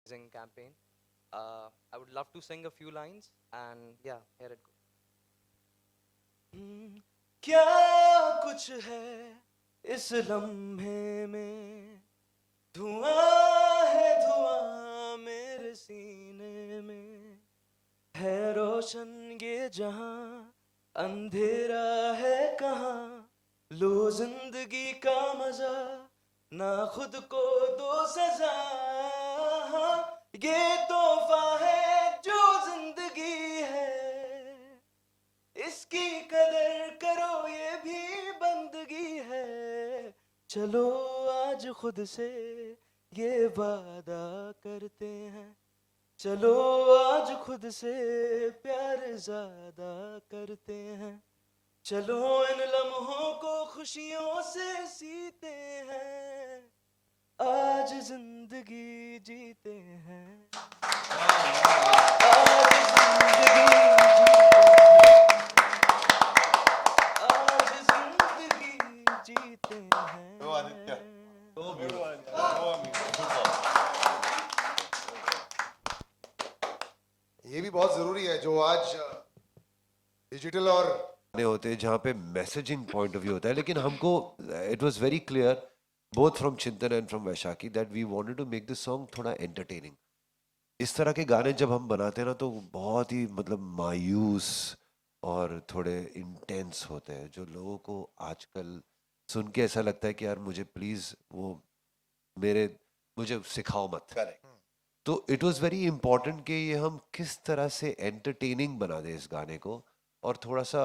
campaign. I would love to sing a few lines, and yeah, here it goes. क्या कुछ है इस लम्हे में, धुआं है धुआं मेरे सीने में, है रोशन ये जहां, अंधेरा है कहाँ, लो जिंदगी का मजा, ना खुद को दो सजा, ये तोहफा है जो जिंदगी है, इसकी कदर करो ये भी बंदगी है, चलो आज खुद से ये वादा करते हैं, चलो आज खुद से प्यार ज्यादा करते हैं, चलो इन लम्हों को खुशियों से सीते हैं, आज जिंदगी जीते हैं, आज जिंदगी आज जिंदगी जीते हैं। तो Aditya, so beautiful, so amazing, super. ये भी बहुत जरूरी है जो आज डिजिटल और होते हैं जहाँ पे मैसेजिंग पॉइंट ऑफ व्यू होता है, लेकिन हमको it was very clear both from Chintan and from Vaishakhi that we wanted to make this song थोड़ा एंटरटेनिंग. इस तरह के गाने जब हम बनाते हैं ना तो बहुत ही मतलब मायूस और थोड़े इंटेंस होते हैं जो लोगों को आजकल सुन के ऐसा लगता है कि यार मुझे प्लीज वो मुझे सिखाओ मत. Correct. तो इट वाज वेरी इंपॉर्टेंट कि ये हम किस तरह से एंटरटेनिंग बना दें इस गाने को, और थोड़ा सा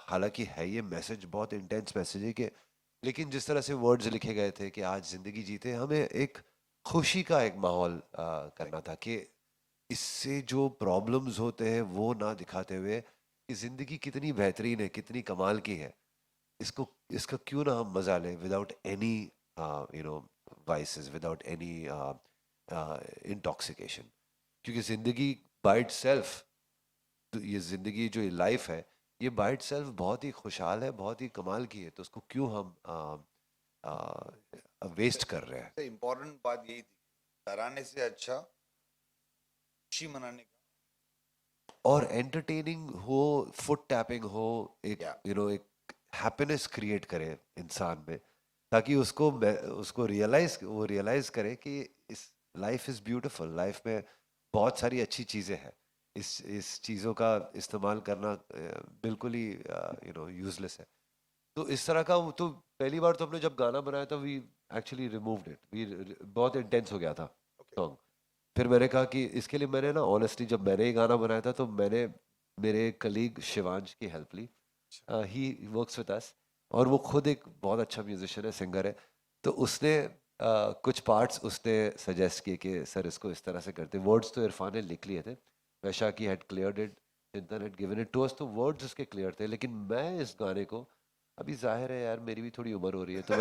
हालांकि है ये मैसेज बहुत इंटेंस मैसेज है कि, लेकिन जिस तरह से वर्ड्स लिखे गए थे कि आज जिंदगी जीते, हमें एक खुशी का एक माहौल करना था कि इससे जो प्रॉब्लम्स होते हैं वो ना दिखाते हुए कि जिंदगी कितनी बेहतरीन है, कितनी कमाल की है, इसका क्यों ना हम मजा लें without any vices, without any intoxication. क्योंकि जिंदगी बाय इटसेल्फ, ये जिंदगी जो ये लाइफ है ये बाय इटसेल्फ बहुत ही खुशहाल है, बहुत ही कमाल की है, तो उसको क्यों हम वेस्ट कर रहे हैं. सबसे इम्पोर्टेंट बात यही थी, डराने से अच्छा खुशी मनाने का. और एंटरटेनिंग हो, फुट टैपिंग हो, एक Yeah. एक हैप्पीनेस क्रिएट करे इंसान में, ताकि उसको रियलाइज करे कि इस लाइफ इज ब्यूटीफुल, लाइफ में बहुत सारी अच्छी चीज़ें हैं, इस चीज़ों का इस्तेमाल करना बिल्कुल ही यूजलेस है. तो इस तरह का तो पहली बार तो हमने जब गाना बनाया था वी एक्चुअली रिमूव्ड इट, बहुत इंटेंस हो गया था सॉन्ग. फिर मैंने कहा कि इसके लिए मैंने ना ऑनेस्टली जब मैंने ये गाना बनाया था तो मैंने मेरे कलीग शिवांश की हेल्प ली. ही वर्क्स विद अस और वो खुद एक बहुत अच्छा म्यूजिशियन है, सिंगर है. तो उसने कुछ पार्ट्स उसने सजेस्ट किए कि सर इसको इस तरह से करते. वर्ड्स तो इरफान ने लिख लिए थे, Vaishakhi had cleared it, Chintan had given it to us, तो वर्ड्स उसके क्लियर थे. लेकिन मैं इस गाने को, अभी जाहिर है यार मेरी भी थोड़ी उम्र हो रही है तो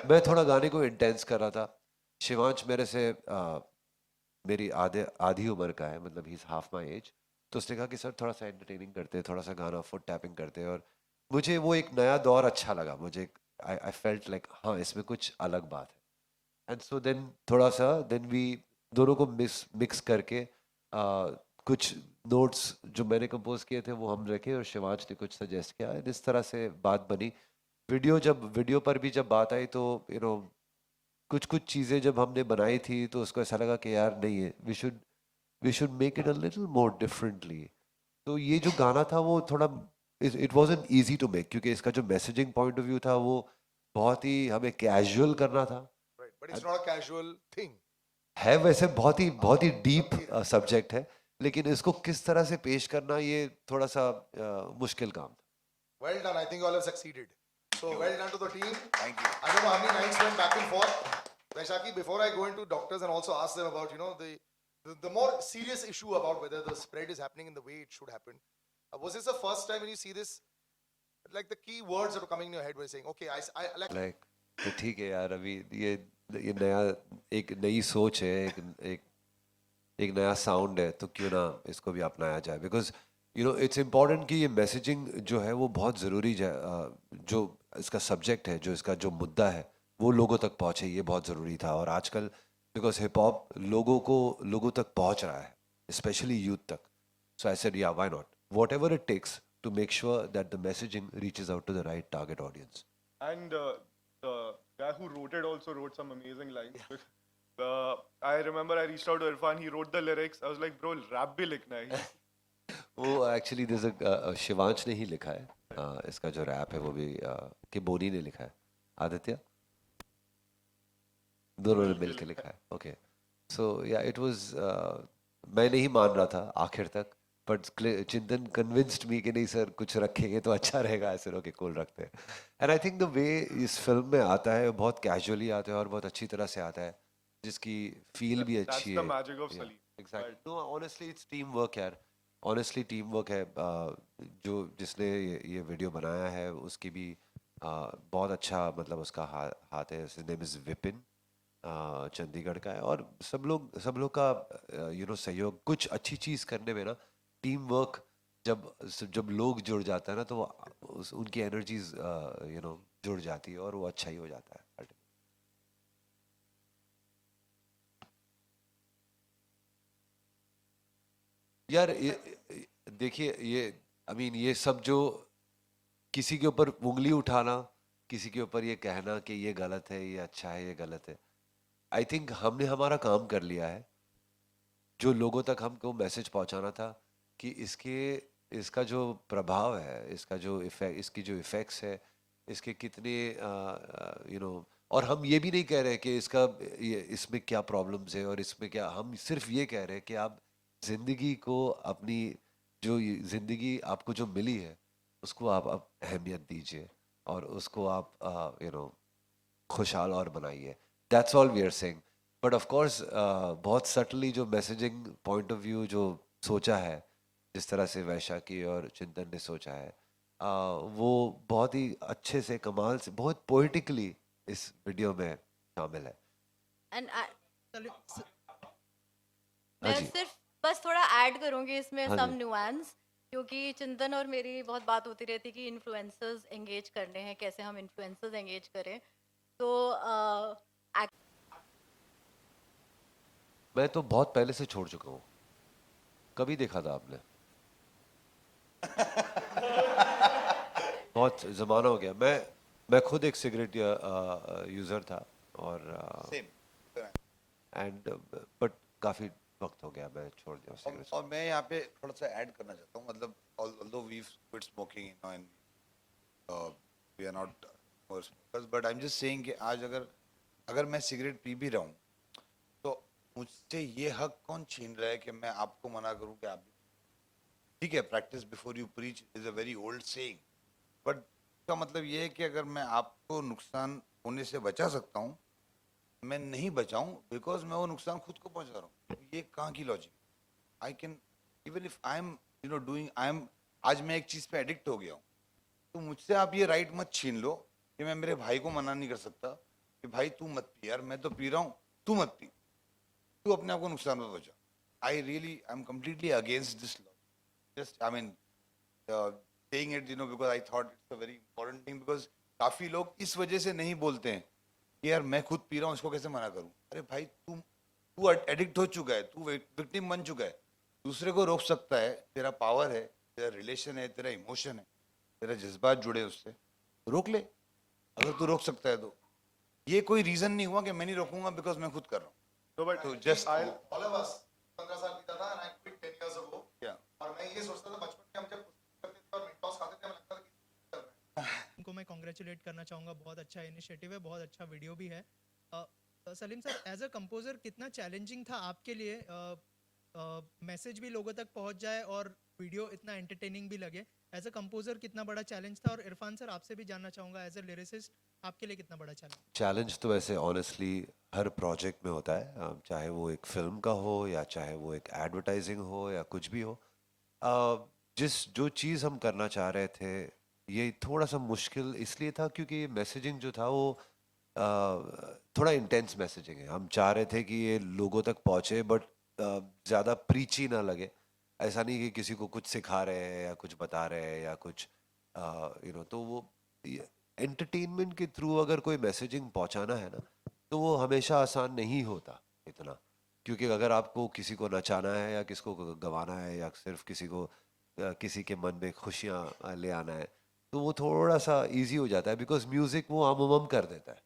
मैं थोड़ा गाने को इंटेंस कर रहा था. शिवांश मेरे से मेरी आधी उम्र का है, मतलब he is half my age. तो उसने कहा कि सर थोड़ा सा एंटरटेनिंग करते हैं, थोड़ा सा गाना फुट टैपिंग करते हैं, और मुझे वो एक नया दौर अच्छा लगा. मुझे आई फेल्ट लाइक हाँ इसमें कुछ अलग बात है. एंड सो देन थोड़ा सा देन वी दोनों को मिक्स करके कुछ नोट्स जो मैंने कंपोज किए थे वो हम रखे और शिवांश ने कुछ सजेस्ट किया, and इस तरह से बात बनी. वीडियो पर भी जब बात आई तो कुछ चीज़ें जब हमने बनाई थी तो उसको ऐसा लगा कि यार नहीं है, we should make it a little more differently. तो ये जो गाना था वो थोड़ा it wasn't easy to make, क्योंकि इसका जो मैसेजिंग पॉइंट ऑफ व्यू था वो बहुत ही हमें कैजुअल करना था. right, but it's not a casual thing. है वैसे बहुत ही डीप सब्जेक्ट है, लेकिन इसको किस तरह से पेश करना ये थोड़ा सा मुश्किल काम था. Well done. I think you all have succeeded. So well done to the team. Thank you. I don't know how many nights went back and forth. Vaishaki, before I go into doctors and also ask them about the more serious issue about whether the spread is happening in the way it should happen. Was this the first time when you see this? Like the key words that are coming in your head when you're saying, okay, I like. Like तो ठीक है यार, अभी ये नया एक नई सोच है, एक नया साउंड है, तो क्यों ना इसको भी अपनाया जाए. बिकॉज इट्स इम्पॉर्टेंट कि ये मैसेजिंग जो है वो बहुत ज़रूरी है. जो इसका सब्जेक्ट है, जो इसका जो मुद्दा है वो लोगों तक पहुँचे, ये बहुत ज़रूरी था. और आजकल बिकॉज हिप हॉप लोगों तक पहुंच रहा है, स्पेशली यूथ तक. So I said yeah why not, whatever it takes to make sure that the messaging reaches out to the right target audience. And the guy who wrote it also wrote some amazing lines. I remember I reached out to Irfan. He wrote the lyrics. I was like, bro, rap bhi likhna hai. वो actually Shivansh ने ही लिखा है. इसका जो rap है वो भी कि बोनी ने लिखा है, आदित्य दोनों ने मिल के लिखा है. ओके, सो या इट वाज, मैं नहीं मान रहा था आखिर तक, बट चिंतन कन्विंस्ड मी कि नहीं सर कुछ रखेंगे तो अच्छा रहेगा. ऐसे ओके कूल रखते हैं. And I think the way इस फिल्म में आता है बहुत कैजुअली आता है और बहुत अच्छी तरह से आता है, जिसकी फील भी That's अच्छी the है. magic of Salim. Exactly. Know honestly its team work यार, ऑनेस्टली टीम वर्क है. जो जिसने ये वीडियो बनाया है उसकी भी बहुत अच्छा मतलब उसका हाथ है. His name is Vipin, Chandigarh का है. और सब लोग का सहयोग कुछ अच्छी चीज़ करने में ना, टीम वर्क जब लोग जुड़ जाता है ना तो उनकी एनर्जीज जुड़ जाती है और वो अच्छा ही हो जाता है. यार देखिए ये आई मीन ये सब जो किसी के ऊपर उंगली उठाना, किसी के ऊपर ये कहना कि ये गलत है, ये अच्छा है, ये गलत है, आई थिंक हमने हमारा काम कर लिया है. जो लोगों तक हमको मैसेज पहुंचाना था कि इसका जो प्रभाव है, इसकी जो इफ़ेक्ट्स है, इसके कितने और हम ये भी नहीं कह रहे कि इसमें क्या प्रॉब्लम्स है और इसमें क्या, हम सिर्फ ये कह रहे हैं कि आप ज़िंदगी को अपनी ज़िंदगी आपको जो मिली है उसको आप अहमियत दीजिए और उसको आप खुशहाल और बनाइए. That's all we are saying. But of course बहुत सटली जो मैसेजिंग पॉइंट ऑफ व्यू जो सोचा है, जिस तरह से वैशाखी और चिंतन ने सोचा है, वो बहुत ही अच्छे से, कमाल से, बहुत पोइटिकली इस वीडियो में शामिल है. एंड हाँ मैं जी. सिर्फ बस थोड़ा ऐड करूंगी इसमें हाँ सम जी. न्यूएंस, क्योंकि चिंतन और मेरी बहुत बात होती रहती कि इन्फ्लुएंसर्स एंगेज करने हैं, कैसे हम इन्फ्लुएंसर्स एंगेज करें. तो मैं तो बहुत पहले से छोड़ चुका हूँ. कभी देखा था आपने? बहुत ज़माना हो गया. मैं खुद एक सिगरेट यूज़र था और सेम. एंड बट काफ़ी वक्त हो गया मैं छोड़ दिया सिगरेट. और मैं यहाँ पे थोड़ा सा ऐड करना चाहता हूँ. मतलब although we've quit smoking, and we are not more smokers, but I'm just saying कि आज अगर मैं सिगरेट पी भी रहा हूँ तो मुझसे ये हक कौन छीन रहा है कि मैं आपको मना करूँ कि आप भी. ठीक है, practice before you preach is a very old saying, but का मतलब ये है कि अगर मैं आपको नुकसान होने से बचा सकता हूँ, मैं नहीं बचाऊं बिकॉज मैं वो नुकसान खुद को पहुंचा रहा हूँ. ये कहाँ की logic? I can even if I am doing, आज मैं एक चीज पे एडिक्ट हो गया हूँ, तो मुझसे आप ये राइट मत छीन लो कि मैं मेरे भाई को मना नहीं कर सकता कि भाई तू मत पी यार, मैं तो पी रहा हूँ, तू मत पी, तू अपने आप को नुकसान मत पहुंचा. I am completely against this law. Just I mean saying it because I thought it's a very important thing, because काफी लोग इस वजह से नहीं बोलते हैं कि यार मैं खुद पी रहा हूँ, इसको कैसे मना करूँ. अरे भाई तू एडिक्ट हो चुका है, तू विक्टिम बन चुका है. दूसरे को रोक सकता है, तेरा पावर है, तेरा रिलेशन है, तेरा इमोशन है, तेरा जज्बात जुड़े उससे, रोक ले. अगर तू रोक सकता है तो ये कोई रीजन नहीं हुआ कि मैं नहीं रोकूंगा बिकॉज मैं खुद कर रहा हूँ. No, but तो just I'll All of us 15 साल बीता था and I quit 10 years ago. क्या और मैं ये सोचता था बचपन में हम जब कुछ करते थे और मिनटॉस खाते थे, हमें लगता था कि चल रहा है. उनको मैं कॉन्ग्रेचुलेट करना चाहूँगा. बहुत अच्छा इनिशिएटिव है, बहुत अच्छा वीडियो भी है. Salim sir, as a composer कितना चैलेंजिंग था आपके लिए मैसेज भी लोगों तक पहुंच जाए और वीडियो इतना एंटरटेनिंग भी लगे? एज अ कंपोजर कितना बड़ा चैलेंज था? और इरफान सर आपसे भी जानना चाहूँगा, एज अ लिरिसिस्ट आपके लिए कितना बड़ा चैलेंज? चैलेंज तो वैसे ऑनेस्टली हर प्रोजेक्ट में होता है, चाहे वो एक फिल्म का हो या चाहे वो एक एडवर्टाइजिंग हो या कुछ भी हो. जो चीज़ हम करना चाह रहे थे ये थोड़ा सा मुश्किल इसलिए था क्योंकि मैसेजिंग जो था वो थोड़ा इंटेंस मैसेजिंग है. हम चाह रहे थे कि ये लोगों तक पहुँचे बट ज़्यादा प्रीची ना लगे. ऐसा नहीं कि किसी को कुछ सिखा रहे हैं या कुछ बता रहे हैं या कुछ तो वो एंटरटेनमेंट के थ्रू अगर कोई मैसेजिंग पहुंचाना है ना तो वो हमेशा आसान नहीं होता. इतना, क्योंकि अगर आपको किसी को नचाना है या किसी को गवाना है या सिर्फ किसी को किसी के मन में खुशियाँ ले आना है, तो वो थोड़ा सा इजी हो जाता है, बिकॉज म्यूजिक वो आम कर देता है,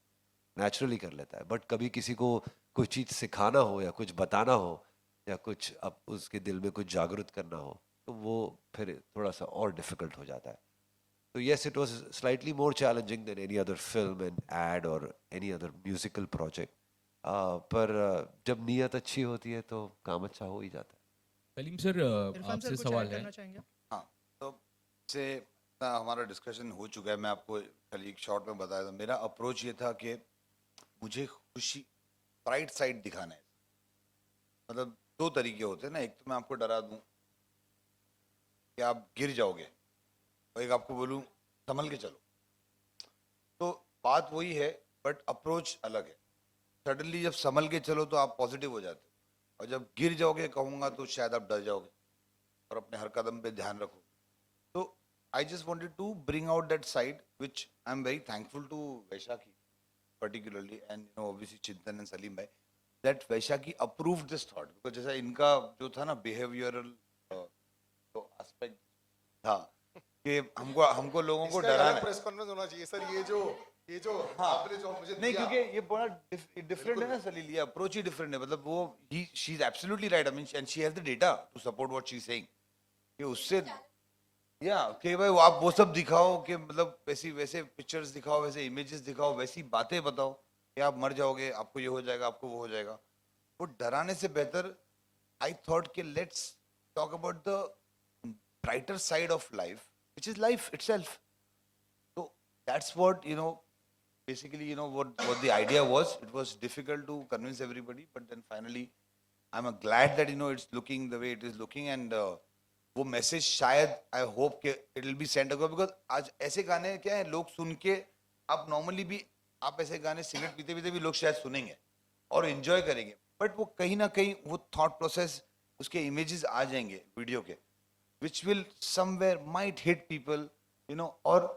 नेचुरली कर लेता है। बट कभी किसी को कोई चीज़ सिखाना हो या कुछ बताना हो या कुछ अब उसके दिल में कुछ जागृत करना हो, तो वो फिर थोड़ा सा और डिफिकल्ट हो जाता है। So yes, it was slightly more challenging than any other film and ad or any other musical project. पर जब नीयत अच्छी होती है तो काम अच्छा हो ही जाता है। सलीम सर इरफान सर आपसे कुछ सवाल ऐड है। करना चाहेंगे? हाँ, तो से हमारा डिस्कशन हो चुका है। मैं आपको खाली एक शॉर्ट में बताया था। मेरा अप्रोच ये था कि मुझे खुशी, ब्राइट साइड दिखाना है। मतलब दो तरीके होते हैं ना, एक तो मैं आपको डरा दूं कि आप गिर जाओगे, और एक आपको बोलूं संभल के चलो। तो बात वही है, बट अप्रोच अलग है। सडनली जब संभल के चलो तो आप पॉजिटिव हो जाते हो, और जब गिर जाओगे कहूंगा तो शायद आप डर जाओगे और अपने हर कदम पे ध्यान रखो। तो I just wanted to bring out that side which I am very thankful to Vaishakhi particularly, and obviously Chintan and Salim bhai, that Vaishaki approved this thought, because जैसा इनका जो था ना behavioral तो aspect था कि हमको हमको लोगों को इसका एक डराना अलग है। प्रेस कॉन्फ्रेंस होना चाहिए सर। ये जो हाँ, आपने जो मुझे नहीं, दिया, क्योंकि ये बड़ा डिफरेंट है ना सलील, ये अप्रोच ही डिफरेंट है। मतलब वो ही she is absolutely right, I mean, and she has the data to support what she is saying, कि उससे या कि भाई आप वो सब दिखाओ, कि मतलब वैसे पिक्चर्स दिखाओ, वैसे इमेजेस दिखाओ, वैसी बातें बताओ कि आप मर जाओगे, आपको ये हो जाएगा, आपको वो हो जाएगा। वो डराने से बेहतर आई थॉट कि let's talk about the brighter side of life, which is life itself. So that's what, basically, what the idea was. It was difficult to convince everybody, but then finally, I'm glad that, it's looking the way it is looking, and वो message शायद I hope के it will be send ago, because आज ऐसे गाने क्या है, लोग सुन के, आप नॉर्मली भी आप ऐसे गाने सिगरेट पीते पीते भी लोग शायद सुनेंगे और एंजॉय करेंगे, बट वो कहीं ना कहीं वो थॉट प्रोसेस, उसके इमेजेस आ जाएंगे वीडियो के, which will somewhere might hit people, और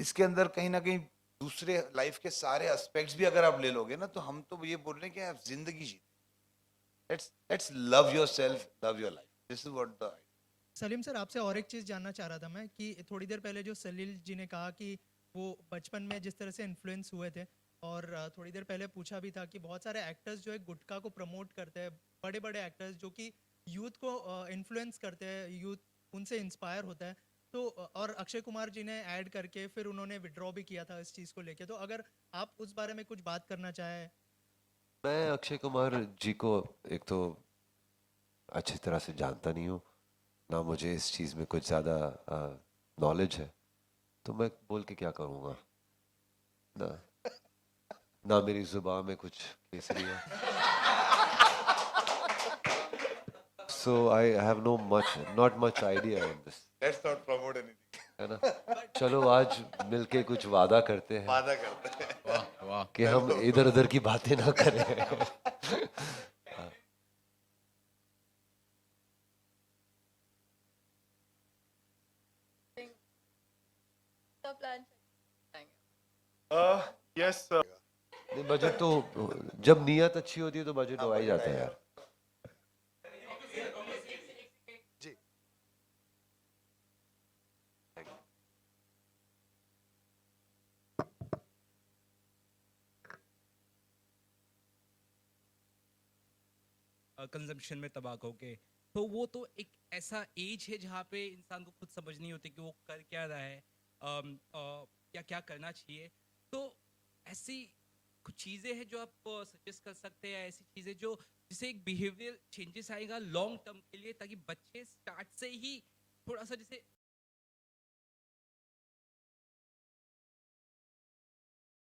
इसके अंदर कहीं ना कहीं दूसरे लाइफ के सारे एस्पेक्ट्स भी अगर आप ले लोगे ना, तो हम तो ये बोल रहे हैं कि आप जिंदगी जीते। Let's love yourself, love your life, this is what the Salim sir, आपसे और एक चीज़ जानना चाह रहा था मैं कि थोड़ी देर पहले जो सलील जी ने कहा कि वो बचपन में जिस तरह से इन्फ्लुएंस हुए थे, और थोड़ी देर पहले पूछा भी था कि बहुत सारे एक्टर्स जो है गुटखा को प्रमोट करते हैं, बड़े बड़े एक्टर्स जो कि यूथ को इन्फ्लुएंस करते हैं, यूथ उनसे इंस्पायर होता है। तो और अक्षय कुमार जी ने ऐड करके फिर उन्होंने विड्रॉ भी किया था इस चीज़ को लेके, तो अगर आप उस बारे में कुछ बात करना चाहें। मैं अक्षय कुमार जी को एक तो अच्छी तरह से जानता नहीं हूँ, ना मुझे इस चीज़ में कुछ ज़्यादा नॉलेज है, तो मैं बोल के क्या करूँगा ना, ना मेरी जुबान में कुछ केसरी है। So I have not much idea on this, let's not promote anything, है ना। चलो आज मिलके कुछ वादा करते हैं वादा करते हैं। वाह वाह। कि हम इधर उधर की बातें ना करें। का प्लान Yes, नहीं, बजट तो जब नीयत अच्छी होती है तो बजट हो ही जाता है यार। जी कंजम्पशन में तंबाकू के, तो वो तो एक ऐसा एज है जहाँ पे इंसान को खुद समझ नहीं होती कि वो कर क्या रहा है, या क्या करना चाहिए। तो ऐसी कुछ चीज़ें हैं जो आप सजेस्ट कर सकते हैं, ऐसी चीज़ें जो जिससे एक बिहेवियर चेंजेस आएगा लॉन्ग टर्म के लिए, ताकि बच्चे स्टार्ट से ही थोड़ा सा जैसे